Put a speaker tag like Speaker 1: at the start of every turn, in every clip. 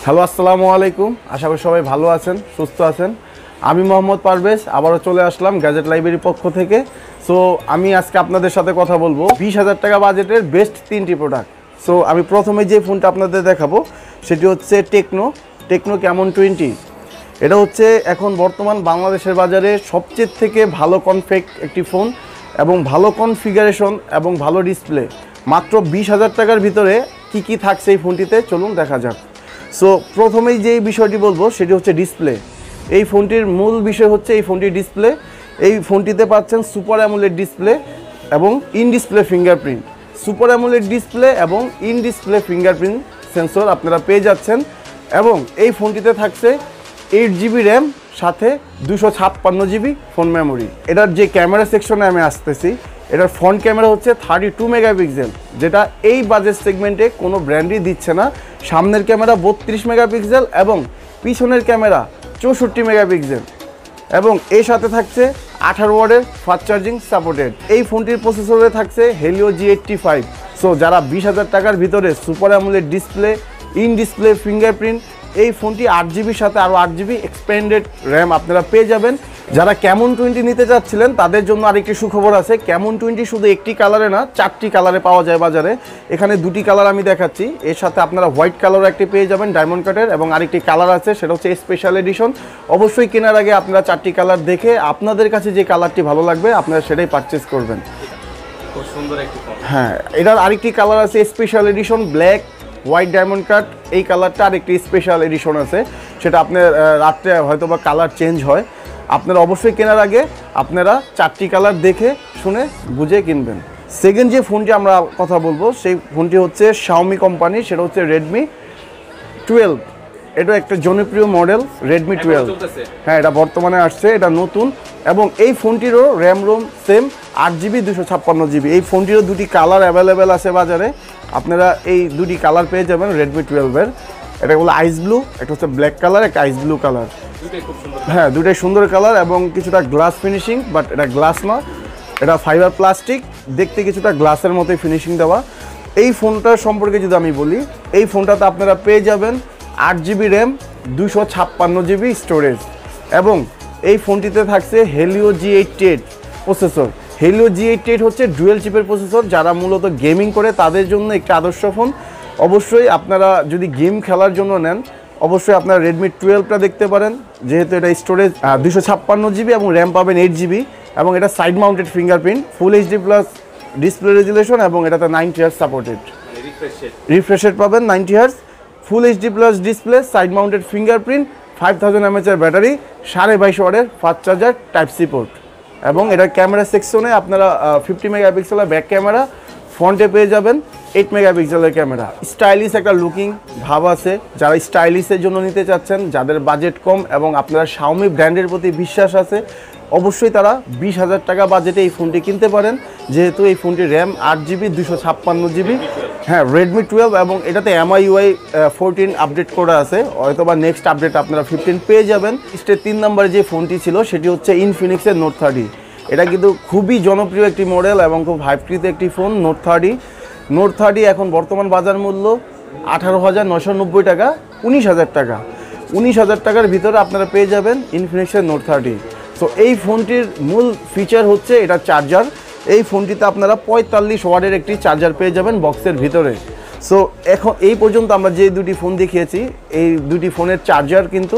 Speaker 1: Hello, আসসালামু আলাইকুম। আশা করি সবাই ভালো আছেন, সুস্থ আছেন। আমি মোহাম্মদ পারভেজ আবারও চলে আসলাম গ্যাজেট লাইব্রেরির পক্ষ থেকে। সো আমি আজকে আপনাদের সাথে কথা বলবো 20,000 টাকা বাজেটের বেস্ট 3টি প্রোডাক্ট। সো আমি প্রথমে যে ফোনটা আপনাদের দেখাবো সেটি হচ্ছে টেকনো ক্যামন 20। এটা হচ্ছে এখন বর্তমান বাংলাদেশের বাজারে সবচেয়ে থেকে ভালো কনফিগ একটি ফোন এবং ভালো কনফিগারেশন এবং ভালো ডিসপ্লে। মাত্র 20,000 টাকার ভিতরে কি থাকছে এই ফোনটিতে, চলুন দেখা যাক। সো প্রথমেই যেই বিষয়টি বলবো সেটি হচ্ছে ডিসপ্লে। এই ফোনটির মূল বিষয় হচ্ছে এই ফোনটির ডিসপ্লে। এই ফোনটিতে পাচ্ছেন সুপার অ্যামোলেড ডিসপ্লে এবং in display fingerprint. Super AMOLED display এবং ইন ডিসপ্লে ফিঙ্গারপ্রিন্ট সেন্সর আপনারা পেয়ে যাচ্ছেন এবং এই ফোনটিতে থাকছে 8GB র্যাম সাথে 256GB ফোন মেমোরি। এটার যে ক্যামেরা সেকশনে আমি আসতেছি, এটার ফ্রন্ট ক্যামেরা হচ্ছে 32 মেগাপিক্সেল, যেটা এই বাজেট সেগমেন্টে কোনো ব্র্যান্ডই দিচ্ছে না। সামনের ক্যামেরা 32 মেগাপিক্সেল এবং পিছনের ক্যামেরা 64 মেগাপিক্সেল এবং এর সাথে থাকছে 18 ওয়াটের ফাস্ট চার্জিং সাপোর্টেড। এই ফোনটির প্রসেসরে থাকছে হেলিও G85। সো যারা 20,000 টাকার ভিতরে super AMOLED display, in display fingerprint, এই ফোনটি 8GBর সাথে আরও 8GB এক্সপেন্ডেড র্যাম আপনারা পেয়ে যাবেন। যারা ক্যামন 20 নিতে চাচ্ছিলেন তাদের জন্য আরেকটি সুখবর আছে। ক্যামন 20 শুধু একটি কালারে না, 4টি কালারে পাওয়া যায় বাজারে। এখানে 2টি কালার আমি দেখাচ্ছি, এর সাথে আপনারা হোয়াইট কালার একটি পেয়ে যাবেন ডায়মন্ড কাটের, এবং আরেকটি কালার আছে সেটা হচ্ছে স্পেশাল এডিশন। অবশ্যই কেনার আগে আপনারা 4টি কালার দেখে আপনাদের কাছে যে কালারটি ভালো লাগবে আপনারা সেটাই পারচেস করবেন।
Speaker 2: খুব সুন্দর একটি ফোন।
Speaker 1: হ্যাঁ, এটার আরেকটি কালার আছে special edition black white diamond cut. এই কালারটা আরেকটি স্পেশাল এডিশন আছে, সেটা আপনার রাত্রে হয়তো বা কালার চেঞ্জ হয়। আপনারা অবশ্যই কেনার আগে আপনারা 4টি কালার দেখে শুনে বুঝে কিনবেন। সেকেন্ড যে ফোনটি আমরা কথা বলবো সেই ফোনটি হচ্ছে শাওমি কোম্পানি, সেটা হচ্ছে রেডমি 12। এটা একটা জনপ্রিয় মডেল রেডমি 12। হ্যাঁ, এটা বর্তমানে আসছে, এটা নতুন এবং এই ফোনটিরও RAM ROM same 8GB 256GB। এই ফোনটিরও 2টি কালার অ্যাভেলেবেল আছে বাজারে, আপনারা এই 2টি কালার পেয়ে যাবেন রেডমি 12-এর। এটা হলো আইস ব্লু, একটা হচ্ছে ব্ল্যাক কালার, একটা আইস ব্লু কালার। হ্যাঁ, দুটাই সুন্দর কালার এবং কিছুটা গ্লাস ফিনিশিং, বাট এটা গ্লাস না, এটা ফাইবার প্লাস্টিক, দেখতে কিছুটা গ্লাসের মতোই ফিনিশিং দেওয়া। এই ফোনটার সম্পর্কে যদি আমি বলি, এই ফোনটাতে আপনারা পেয়ে যাবেন 8GB র্যাম 256GB স্টোরেজ এবং এই ফোনটিতে থাকছে Helio G88 processor. Helio G88 হচ্ছে ডুয়েল চিপের প্রসেসর। যারা মূলত গেমিং করে তাদের জন্য একটি আদর্শ ফোন। অবশ্যই আপনারা যদি গেম খেলার জন্য নেন অবশ্যই আপনারা রেডমি 12টা দেখতে পারেন, যেহেতু এটা স্টোরেজ 256GB এবং র্যাম পাবেন 8GB এবং এটা side mounted fingerprint, full HD plus display resolution এবং এটাতে 90 হার্জ সাপোর্টেড। রিফ্রেশ রেট পাবেন 90 hertz, full HD plus display, side mounted fingerprint, 5000 mAh battery, 22.5 ওয়াটের fast charger type C port এবং এটার ক্যামেরা সেকশনে আপনারা 50 মেগাপিক্সেলের ব্যাক ক্যামেরা, ফ্রন্টে পেয়ে যাবেন 8 মেগাপিক্সেলের ক্যামেরা। স্টাইলিশ একটা লুকিং ভাব আছে। যারা স্টাইলিশের জন্য নিতে চাচ্ছেন, যাদের বাজেট কম এবং আপনারা শাওমি ব্র্যান্ডের প্রতি বিশ্বাস আছে, অবশ্যই তারা 20,000 টাকা বাজেটে এই ফোনটি কিনতে পারেন, যেহেতু এই ফোনটির র্যাম 8GB 256GB। হ্যাঁ, রেডমি 12 এবং এটাতে MIUI 14 আপডেট করা আছে, হয়তো বা নেক্সট আপডেট আপনারা 15 পেয়ে যাবেন। লিস্টের 3 নম্বরে যে ফোনটি ছিল সেটি হচ্ছে ইনফিনিক্সের নোট 30। এটা কিন্তু খুবই জনপ্রিয় একটি মডেল এবং খুব হাইপকৃত একটি ফোন নোট 30। নোট 30 এখন বর্তমান বাজার মূল্য 18,990 টাকা, 19,000 টাকা। 19,000 টাকার ভিতরে আপনারা পেয়ে যাবেন ইনফিনিক্সের নোট 30। সো এই ফোনটির মূল ফিচার হচ্ছে এটা চার্জার। এই ফোনটিতে আপনারা 45 ওয়াটের একটি চার্জার পেয়ে যাবেন বক্সের ভিতরে। সো এখন এই পর্যন্ত আমরা যে 2টি ফোন দেখিয়েছি, এই 2টি ফোনের চার্জার কিন্তু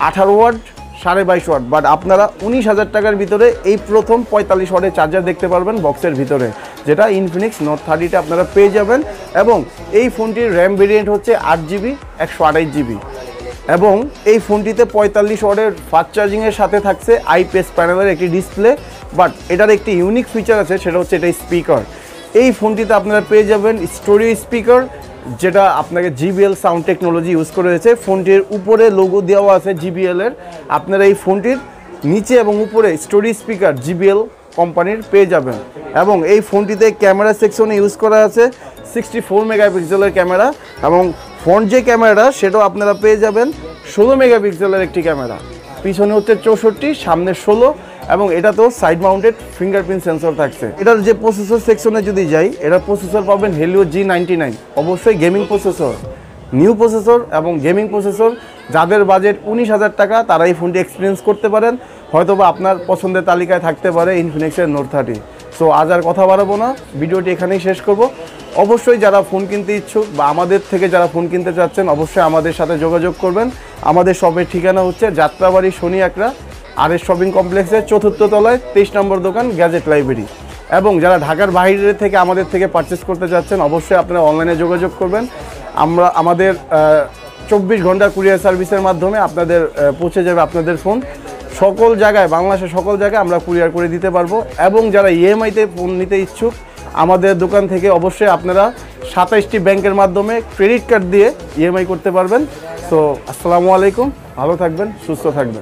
Speaker 1: 18 ওয়াট 22.5 ওয়াট, বাট আপনারা 19,000 টাকার ভিতরে এই প্রথম 45 ওয়াটের চার্জার দেখতে পারবেন বক্সের ভিতরে, যেটা ইনফিনিক্স নোট 30টা আপনারা পেয়ে যাবেন। এবং এই ফোনটির র্যাম ভেরিয়েন্ট হচ্ছে 8GB 128GB এবং এই ফোনটিতে 45 ওয়াটের ফাস্ট চার্জিংয়ের সাথে থাকছে IPS প্যানেলের একটি ডিসপ্লে। বাট এটার একটি ইউনিক ফিচার আছে, সেটা হচ্ছে এটা স্পিকার। এই ফোনটিতে আপনারা পেয়ে যাবেন স্টোরিও স্পিকার, যেটা আপনাকে JBL সাউন্ড টেকনোলজি ইউজ করে রয়েছে। ফোনটির উপরে লোগো দেওয়া আছে JBL-এর। আপনারা এই ফোনটির নিচে এবং উপরে স্টোরি স্পিকার JBL কোম্পানির পেয়ে যাবেন এবং এই ফোনটিতে ক্যামেরা সেকশনে ইউজ করা আছে 64 মেগাপিক্সেলের ক্যামেরা এবং ফ্রন্ট যে ক্যামেরাটা সেটাও আপনারা পেয়ে যাবেন 16 মেগাপিক্সেলের একটি ক্যামেরা। পিছনে হচ্ছে 64, সামনে 16 এবং এটাতেও সাইড মাউন্টেড ফিঙ্গারপ্রিন্ট সেন্সর থাকছে। এটার যে প্রসেসর সেকশনে যদি যাই, এটার প্রসেসর পাবেন হেলিও G99, অবশ্যই গেমিং প্রসেসর। নিউ প্রসেসর এবং গেমিং প্রসেসর। যাদের বাজেট 19,000 টাকা তারা এই ফোনটি এক্সপিরিয়েন্স করতে পারেন। হয়তোবা আপনার পছন্দের তালিকায় থাকতে পারে ইনফিনিক্সের নোট 30। সো আজ আর কথা বাড়াবো না, ভিডিওটি এখানেই শেষ করব। অবশ্যই যারা ফোন কিনতে ইচ্ছুক বা আমাদের থেকে যারা ফোন কিনতে চাচ্ছেন অবশ্যই আমাদের সাথে যোগাযোগ করবেন। আমাদের শপের ঠিকানা হচ্ছে যাত্রাবাড়ি শনি আকরা RS শপিং কমপ্লেক্সের 4th তলায় 23 নম্বর দোকান গ্যাজেট লাইব্রেরি। এবং যারা ঢাকার বাইরে থেকে আমাদের থেকে পারচেস করতে চাচ্ছেন অবশ্যই আপনারা অনলাইনে যোগাযোগ করবেন। আমরা আমাদের 24 ঘন্টা কুরিয়ার সার্ভিসের মাধ্যমে আপনাদের পৌঁছে যাবে আপনাদের ফোন সকল জায়গায়, বাংলাদেশের সকল জায়গায় আমরা কুরিয়ার করে দিতে পারবো। এবং যারা ইএমআইতে ফোন নিতে ইচ্ছুক আমাদের দোকান থেকে অবশ্যই আপনারা 27টি ব্যাংকের মাধ্যমে ক্রেডিট কার্ড দিয়ে ইএমআই করতে পারবেন। সো আসসালামু আলাইকুম, ভালো থাকবেন, সুস্থ থাকবেন।